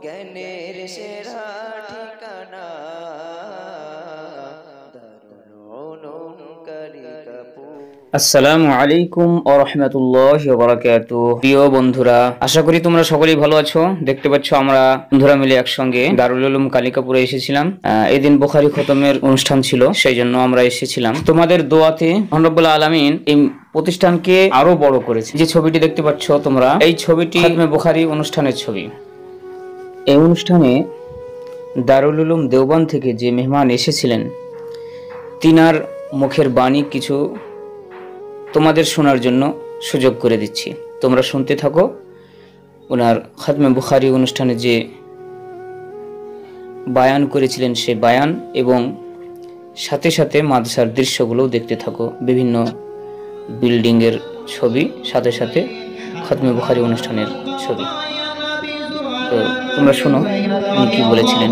জ্ঞানের সেরা ঠিকানা দারুল উলুম কারিকাপুর। আসসালামু আলাইকুম ওয়া রাহমাতুল্লাহি ওয়া বারাকাতুহু। প্রিয় বন্ধুরা, আশা করি তোমরা সকলেই ভালো আছো। দেখতে পাচ্ছ আমরা বন্ধুরা মিলে একসঙ্গে দারুল উলুম কালিকাপুরে এসেছিলাম। এদিন বুখারী খতমের অনুষ্ঠান ছিল, সেই জন্য আমরা এসেছিলাম। তোমাদের দোয়াতে মহান রব্বুল আলামিন এই প্রতিষ্ঠানকে আরো বড় করেছে। যে ছবিটি দেখতে পাচ্ছ তোমরা, এই ছবিটি খতমে বুখারী অনুষ্ঠানের ছবি। এই অনুষ্ঠানে দারুল উলুম দেওবন্দ থেকে যে মেহমান এসেছিলেন, তিনার মুখের বাণী কিছু তোমাদের শোনার জন্য সুযোগ করে দিচ্ছি। তোমরা শুনতে থাকো। ওনার খতমে বুখারী অনুষ্ঠানে যে বায়ান করেছিলেন সে বায়ান, এবং সাথে সাথে মাদ্রাসার দৃশ্যগুলোও দেখতে থাকো। বিভিন্ন বিল্ডিংয়ের ছবি, সাথে সাথে খতমে বুখারী অনুষ্ঠানের ছবি। তো তোমরা শোনো উনি কি বলেছিলেন।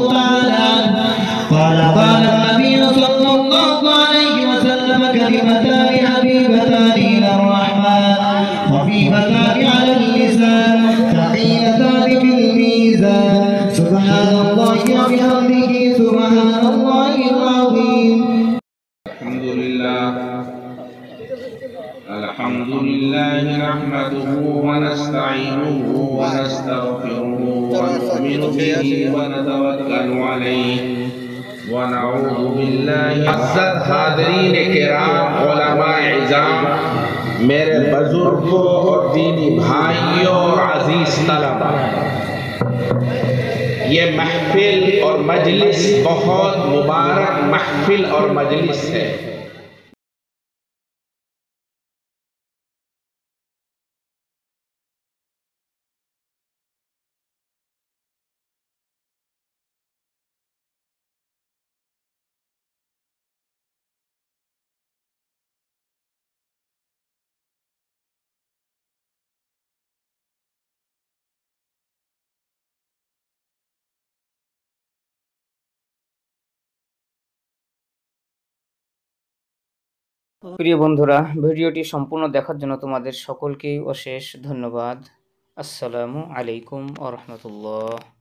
الحمد لله نحمده ونستعينه ونستغفره ونؤمن به ونتوكل عليه ونعوذ بالله। अज़्ज़त हाज़रीन किराम, उलमाए इज़ाम, मेरे बुजुर्गों और दीनी भाइयों और अजीज तलबा, ये महफिल और मजलिस बहुत मुबारक महफिल और मजलिस है। প্রিয় বন্ধুরা, ভিডিওটি সম্পূর্ণ দেখার জন্য তোমাদের সকলকেই অশেষ ধন্যবাদ। আসসালামু আলাইকুম ওয়া রাহমাতুল্লাহ।